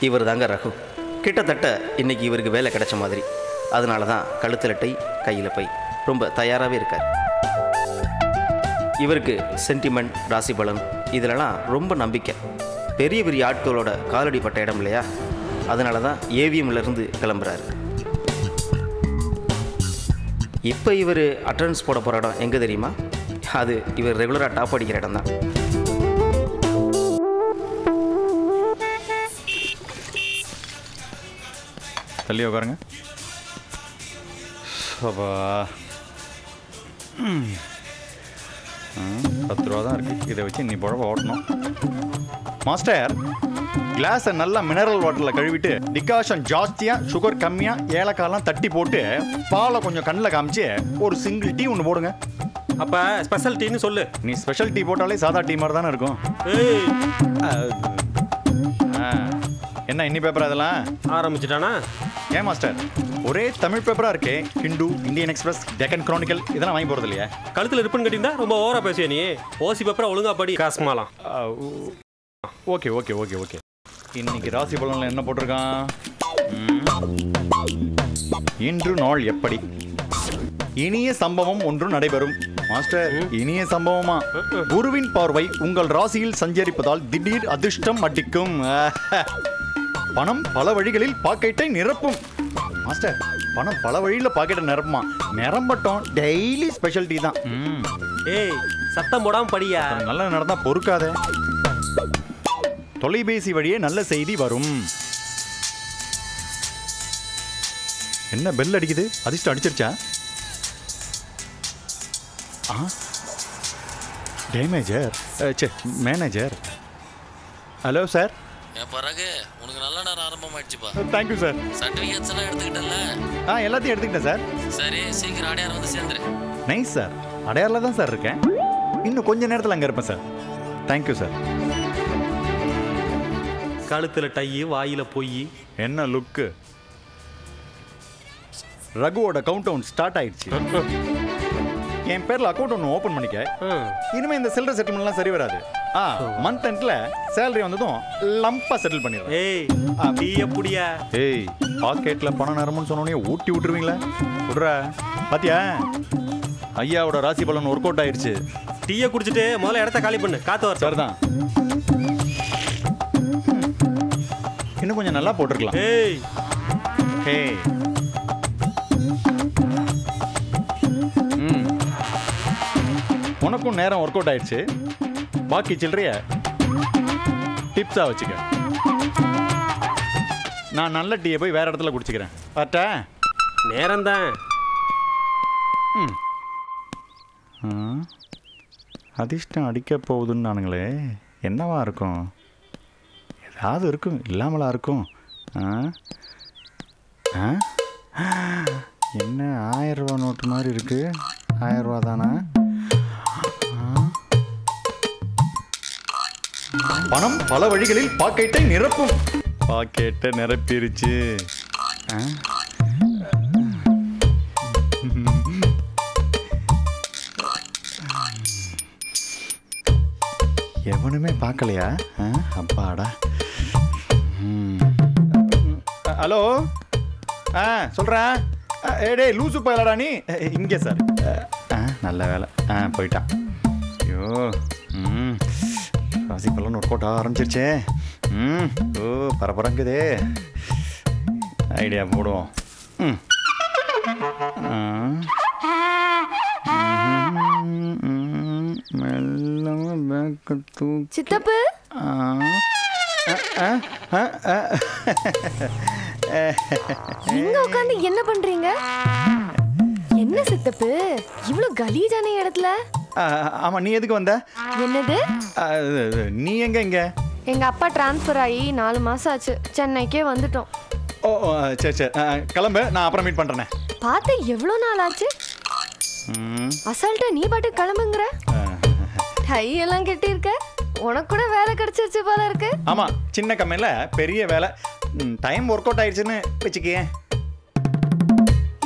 இவர் தாங்க ரகு. கிட்டத்தட்ட இன்றைக்கி இவருக்கு வேலை கிடைச்ச மாதிரி. அதனால தான் கழுத்தில் டை, கையில் பை, ரொம்ப தயாராகவே இருக்கார். இவருக்கு சென்டிமெண்ட், ராசி பலன் இதிலலாம் ரொம்ப நம்பிக்கை. பெரிய பெரிய ஆட்களோட காலடி பட்ட இடம் இல்லையா, அதனால தான் ஏவிஎம்லேருந்து கிளம்புறாரு. இப்போ இவர் அட்டண்டன்ஸ் போட போகிற இடம் எங்கே தெரியுமா? அது இவர் ரெகுலராக டாப் அடிக்கிற இடம் தான். தள்ளி உட்காருங்க. 10 ரூபா தான் இருக்குது. இதை வச்சு நீ புழப்ப ஓட்டணும். மாஸ்டர், கிளாஸை நல்லா மினரல் வாட்டரில் கழுவிட்டு டிகாஷன் ஜாஸ்தியாக, சுகர் கம்மியாக, ஏலக்காயெல்லாம் தட்டி போட்டு பாலை கொஞ்சம் கண்ணில் காமிச்சு ஒரு சிங்கிள் டீ ஒன்று போடுங்க. அப்போ ஸ்பெஷல் டீன்னு சொல்லு. நீ ஸ்பெஷல் டீ போட்டாலே சாதா டீ மாதிரி தானே இருக்கும். என்ன இன்னி பேப்பர் அதெல்லாம் ஆரம்பிச்சிட்டானா? ஏன் மாஸ்டர், ஒரே தமிழ் பேப்பராக இருக்கே. Hindu, Indian Express, Deccan Chronicle இதெல்லாம் வாங்கி போகிறது இல்லையா? கழுத்தில் ரிப்பன் கட்டியிருந்தா ரொம்ப ஓவரா பேசுவே நீ. ஓசி பேப்பரை ஒழுங்கா படி. காசுமாலாம். Okay okay okay okay. இன்னைக்கு ராசி பலனில் என்ன போட்டிருக்கான்? இன்று நாள் எப்படி? இனிய சம்பவம் ஒன்று நடைபெறும். மாஸ்டர், இனிய சம்பவமா? குருவின் பார்வை உங்கள் ராசியில் சஞ்சரிப்பதால் திடீர் அதிர்ஷ்டம் அடிக்கும். பணம் பல வழிகளில் பாக்கெட்டை நிரப்பும். மாஸ்டர், பணம் பல வழியில் பாக்கெட்டை நிரப்புமா? நிரம்பட்டும், டெய்லி ஸ்பெஷல் டீ தான். ஏய், சத்தம் போடாம படியா. நல்லா நடந்தா பொறுக்காத. தொலைபேசி வழியே நல்ல செய்தி வரும். என்ன பெல் அடிக்குது? அதிர்ஷ்டம் அடிச்சிருச்சா? Damager, manager. Hello sir. பிறகு உனக்கு நல்ல நேரம் ஆரம்பமாயிடுச்சுப்பா. Thank you sir. சர்டிஃபிகேட்ஸ் எல்லாம் எடுத்துக்கிட்டல? எல்லாத்தையும் எடுத்துக்கிட்டேன் சார். சரி, சீக்கிரம் அடையார் வந்து சேர்ந்துரு. Nice sir. அடையாரில் தான் சார் இருக்கேன். இன்னும் கொஞ்ச நேரத்தில் அங்கே இருப்பேன் சார். Thank you sir. கழுத்தில் டை, வாயில பொய். என்ன லுக்கு? ரகுவோட கவுண்ட் ஸ்டார்ட் ஆயிடுச்சு. என் பேரில் அக்கௌண்ட் ஒன்று ஓப்பன் பண்ணிக்க. இனிமேல் இந்த சில்லற செட்டில்மெண்ட்லாம் சரி வராது. மந்த் எண்ட்ல சேலரி வந்ததும் லம்பா செட்டில் பண்ணிடுறேன். ஏய், பாக்கெட்ல பணம் நிரம்புன்னு சொன்னோடனே ஊட்டி விட்டுருவீங்களா? விடுற பாத்தியா? ஐயாவோட ராசி பலன் ஒர்க் அவுட் ஆயிடுச்சு. டீயை குடிச்சிட்டு முதல்ல இடத்த காலி பண்ணு. காத்து வர சார் தான். இன்னும் கொஞ்சம் நல்லா போட்டிருக்கலாம். ஏய், உனக்கும் நேரம் ஒர்க் அவுட் ஆயிடுச்சு. பாக்கி சில்லறைய டிப்ஸா வச்சுக்க. நான் நல்ல டீயை போய் வேற இடத்துல குடிச்சுக்கிறேன். பார்த்தா நேரம் தான். அதிர்ஷ்டம் அடிக்க போகுதுன்னு நானுங்களே. என்னவா இருக்கும்? ஏதாவது இருக்கும், இல்லாமலா இருக்கும். என்ன 1000 ரூபா நோட்டு மாதிரி இருக்கு? 1000 ரூபா தானே? பணம் பல வழிகளில் பாக்கெட்டை நிரப்பும். பாக்கெட்டை நிரப்பிருச்சு. எவனுமே பார்க்கலையா? அப்பாடா. ஹலோ, சொல்கிறேன். ஏடே லூசு போயலடா நீ. இங்கே சார். நல்ல வேலை, போயிட்டான். ஐயோ, ராசி பலன் ஒர்க் அவுட் ஆரம்பிச்சிருச்சே. ஓ, பரபரங்குதே. ஐடியா போடுவோம். சித்தப்பு, எங்க உட்காந்து என்ன பண்றீங்க? என்ன சித்தப்பு இவ்வளவு கலீஜான இடத்துல? ஆமா, நீ எதுக்கு வந்த? என்னது? நீ எங்க? இங்க எங்க அப்பா டிரான்ஸ்ஃபர் ஆகி 4 மாசம் ஆச்சு. சென்னைக்கே வந்துட்டோம். ஓ சரி சரி, கிளம்பு. நான் அப்புறம் மீட் பண்றேன். பார்த்து எவ்வளவு நாள் ஆச்சு? அசால்ட்டா நீ பாட்டு கிளம்புங்கிற. டை எல்லாம் கட்டியிருக்க, உனக்கு கூட வேலை கிடைச்சிருச்சு போல இருக்கு. ஆமா, சின்ன கம்பெனில பெரிய வேலை. டைம் ஒர்க் அவுட் ஆயிடுச்சுன்னு வச்சுக்கியே.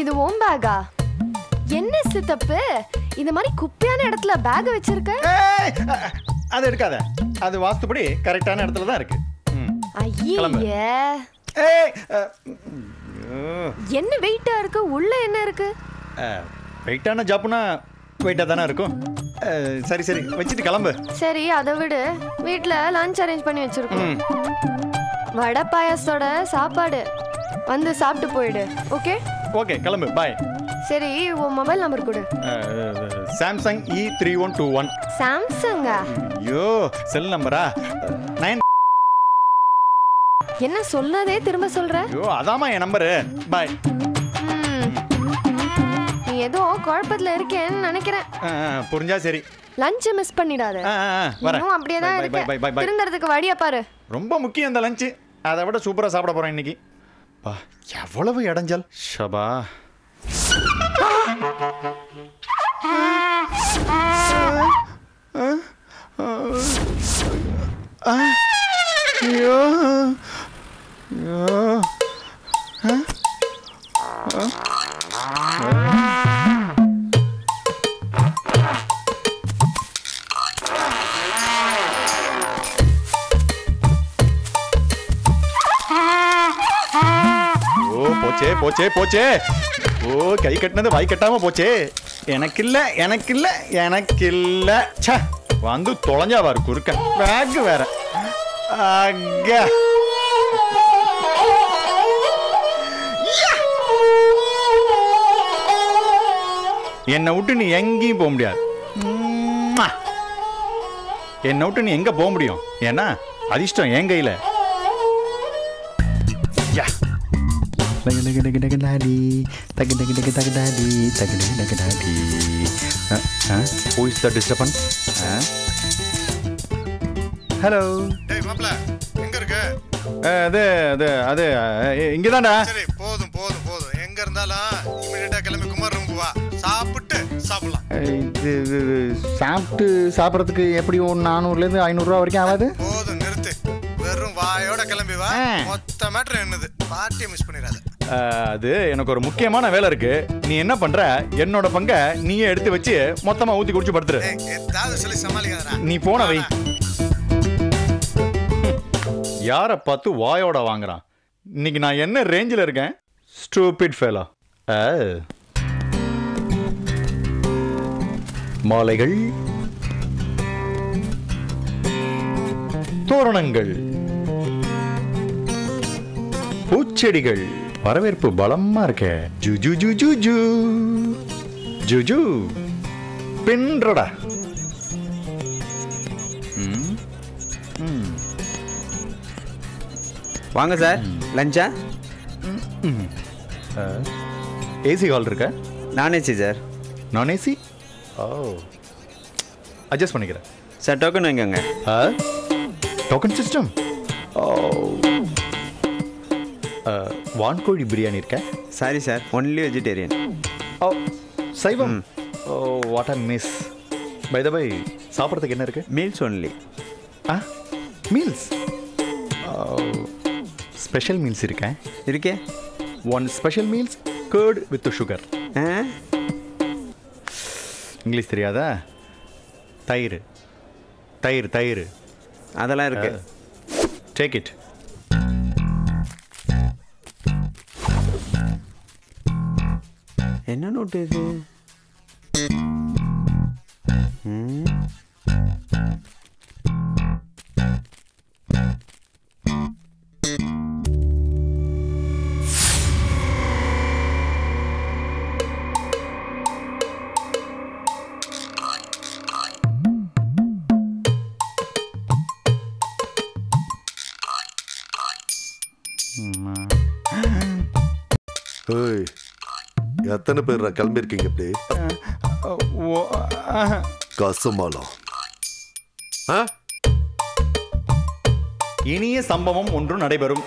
இது ஓம் பேக்கா? என்ன சித்தப்பு இந்த மாதிரி குப்பையான இடத்துல பேக் வச்சிருக்க? அது எடுக்காத, அது வாஸ்துபடி கரெக்டான இடத்துல தான் இருக்கு. ஐயே, என்ன வெயிட்டா இருக்கு? உள்ள என்ன இருக்கு? வெயிட்டான ஜாப்னா வெயிட்டா தானே இருக்கும். சரி சரி, வச்சுட்டு கிளம்பு. சரி, அதை விடு. வீட்ல லஞ்ச் அரேஞ்ச் பண்ணி வச்சிருக்கோம். வடை பாயாசத்தோட சாப்பாடு வந்து சாப்பிட்டு போயிடு. ஓகே ஓகே, கிளம்பு. பாய். சரி, உன் மொபைல் நம்பர் கொடு. Samsung E3121. சாம்சங்கா? ஐயோ, செல் நம்பரா? 9. என்ன சொன்னதே திரும்ப சொல்ற? ஐயோ, அதாமா என் நம்பரு. பாய். நீ ஏதோ குழப்பத்துல இருக்கேன்னு நினைக்கிறேன். புரிஞ்சா சரி. லஞ்ச் மிஸ் பண்ணிடாத. வரேன். அப்படியே தான் இருக்கு. திருந்தறதுக்கு வழியா பாரு. ரொம்ப முக்கியம் இந்த லஞ்ச். அதை விட சூப்பரா சாப்பிட போறேன் இன்னைக்கு. பா, எவ்வளவு இடைஞ்சல். ஷபா. ஐயோ, போச்சே போச்சே போச்சே. ஓ, கை கட்டினது வாய் கட்டாம போச்சே. எனக்கு இல்ல எனக்கு இல்ல எனக்கு இல்ல. ச்சே, வந்து தொலைஞ்சா பாரு குறுக்க. பேக் வேற. அங்க என்னை விட்டு நீ எங்கேயும் போக முடியாது. என்னை விட்டு நீ எங்க போக முடியும்? ஏன்னா அதிர்ஷ்டம் என் கையில. Who is the disturbance? Hello. டேய் மாப்ள, எங்க இருக்க? அது அது அது இங்கதான்டா. சரி, போதும் போதும் போதும். எங்க இருந்தாலும் இமிடியேட்டா கிளம்பி குமார் ரூமுக்கு வா. சாப்பிட்டு சாப்பிடலாம். இது சாப்பிட்டு சாப்பிட்றதுக்கு எப்படி ஒரு 400லேருந்து 500 ரூபா வரைக்கும் ஆகாது. போதும், நிறுத்து. வெறும் வாயோட கிளம்பி வா. மொத்த மேட்டர் என்னது? பார்ட்டியை மிஸ் பண்ணிடாத. அது எனக்கு ஒரு முக்கியமான வேலை இருக்கு. நீ என்ன பண்ற? என்னோட பங்க நீயே எடுத்து வச்சு மொத்தமா ஊத்தி குடிச்சு படுத்துரு. ஏதாவது சொல்லி சமாளிக்காதடா. நீ போன வை. யாரை பார்த்து வாயோட வாங்குறான்? இன்னைக்கு நான் என்ன ரேஞ்சில் இருக்கேன்? Stupid fellow. மாலைகள், தோரணங்கள், பூச்செடிகள், வரவேற்பு பலமா இருக்க. ஜுஜு ஜுஜு ஜூ ஜுஜு பின்றடா. வாங்க சார், லஞ்சா? ஏசி ஹால் இருக்க? நான் ஏசி சார். நான் ஏசி? ஓ, அட்ஜஸ்ட் பண்ணிக்கிறேன் சார். டோக்கன் வாங்கிக்கோங்க. Token system? ஓ, வான்கோழி பிரியாணி இருக்க? Sorry sir, only vegetarian. Oh, சைவம். Oh, what I miss. By the by, சாப்பிட்றதுக்கு என்ன இருக்கு? Meals only. Meals? Special meals இருக்கேன்? இருக்கே. One special meals curd with sugar. English தெரியாதா? தயிர் தயிர் தயிர் அதெல்லாம் இருக்கு. Take it. என்ன நோட்டு இது? எத்தனை பேர் கிளம்பிருக்கீங்க? இப்படி கசமாலம். இனிய சம்பவம் ஒன்று நடைபெறும்.